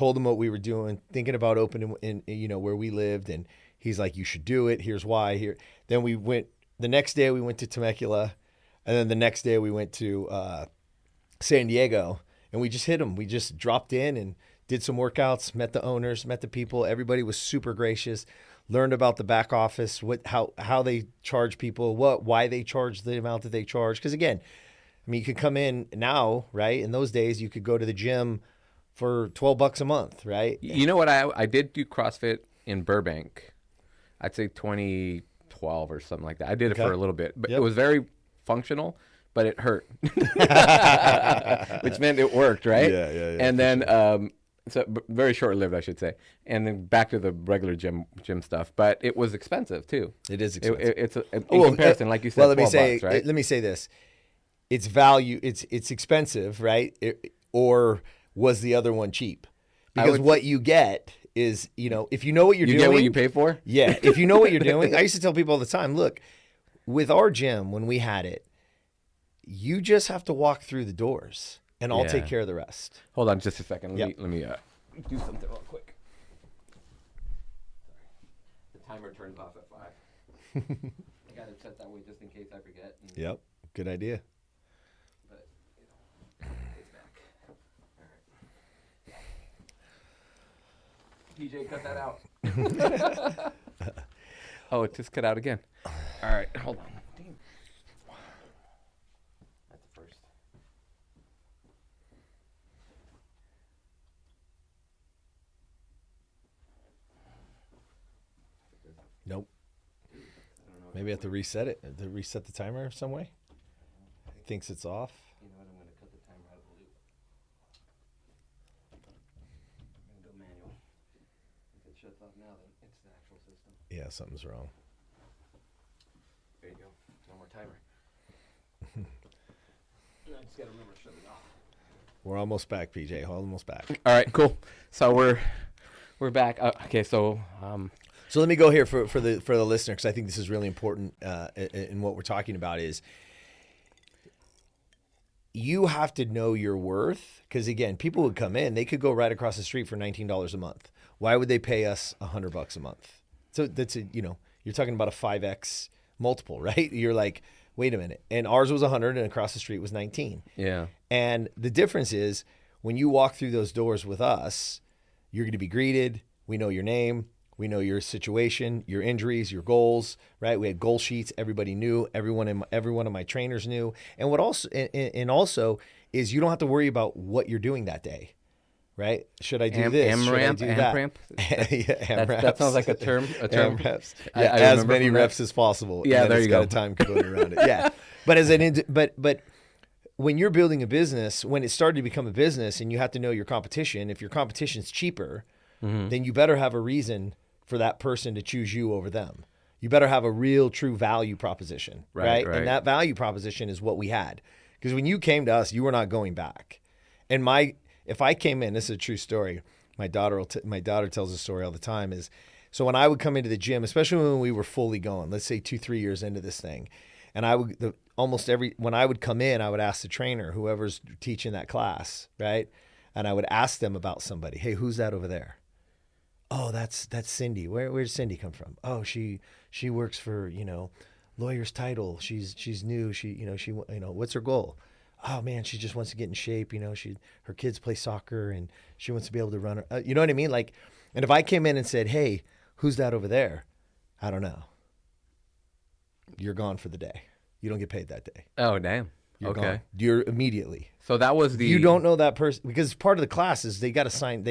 told him what we were doing, thinking about opening in, where we lived. And he's like, you should do it. Here's why. Here. Then the next day we went to Temecula. And then the next day we went to San Diego, and we just hit them. We just dropped in and did some workouts, met the owners, met the people. Everybody was super gracious. Learned about the back office, how they charge people, why they charge the amount that they charge. Because again, I mean, you could come in now, right? In those days, you could go to the gym for $12 a month, right? You know what? I did do CrossFit in Burbank. I'd say 2012 or something like that. I did it for a little bit, but it was very functional, but it hurt, which meant it worked, right? Yeah. And then, so very short-lived, I should say. And then back to the regular gym stuff, but it was expensive too. It is expensive. It's in comparison, like you said. Well, $12, right? let me say this: it's value. It's expensive, right? Or was the other one cheap? Because what you get is, if you know what you're doing, you get what you pay for. Yeah, if you know what you're doing. I used to tell people all the time, look, with our gym when we had it, you just have to walk through the doors. And I'll take care of the rest. Hold on just a second. Let me do something real quick. Sorry. The timer turns off at 5. I got it set that way just in case I forget. Yep. Good idea. But, it's back. All right. PJ, cut that out. Oh, it just cut out again. All right. Hold on. Damn. That's the first. Nope. Maybe I have to reset it. To reset the timer some way. He thinks it's off. You know what? I'm going to cut the timer out of the loop. I'm going to go manual. If it shuts off now, then it's the actual system. Yeah, something's wrong. There you go. No more timer. I just got to remember to shut it off. We're almost back, PJ. Almost back. All right, cool. So we're back. Okay, so So let me go here for the listener, because I think this is really important in what we're talking about is you have to know your worth. Because again, people would come in, they could go right across the street for $19 a month. Why would they pay us $100 a month? So that's you're talking about a 5x multiple, right? You're like, wait a minute. And ours was 100 and across the street was 19. yeah. And the difference is when you walk through those doors with us, you're going to be greeted. We know your name. We know your situation, your injuries, your goals, right? We had goal sheets. Everybody knew. Every one of my trainers knew. And what also is you don't have to worry about what you're doing that day, right? Should I do this? Should I do that? AMRAP? Yeah, That sounds like a term. AMRAPs. I as remember many from that. reps as possible. Yeah, and there it's you got go. a time component around it. Yeah, but when you're building a business, when it started to become a business, and you have to know your competition. If your competition's cheaper, then you better have a reason for that person to choose you over them. You better have a real, true value proposition, right? And that value proposition is what we had. Because when you came to us, you were not going back. And if I came in, this is a true story. My daughter tells a story all the time. So when I would come into the gym, especially when we were fully going, let's say 2-3 years into this thing, and when I would come in, I would ask the trainer, whoever's teaching that class, right? And I would ask them about somebody. Hey, who's that over there? Oh, that's Cindy. Where's Cindy come from? Oh, she works for, Lawyer's Title. She's new. She what's her goal? Oh man, she just wants to get in shape. Her kids play soccer and she wants to be able to run. You know what I mean? Like, and if I came in and said, hey, who's that over there? I don't know. You're gone for the day. You don't get paid that day. Oh, damn. You're Okay. gone. You're immediately. So that was You don't know that person because part of the class is they got to sign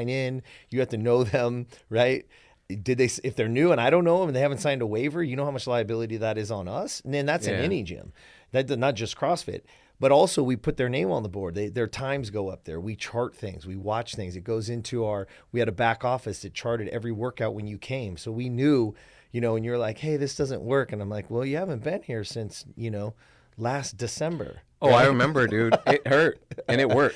in. You have to know them, right? If they're new and I don't know them and they haven't signed a waiver, you know how much liability that is on us. And then that's in any gym. Not just CrossFit, but also we put their name on the board. Their times go up there. We chart things. We watch things. It goes into we had a back office that charted every workout when you came. So we knew, and you're like, hey, this doesn't work. And I'm like, well, you haven't been here since, last December. Oh, I remember, dude. It hurt and it worked.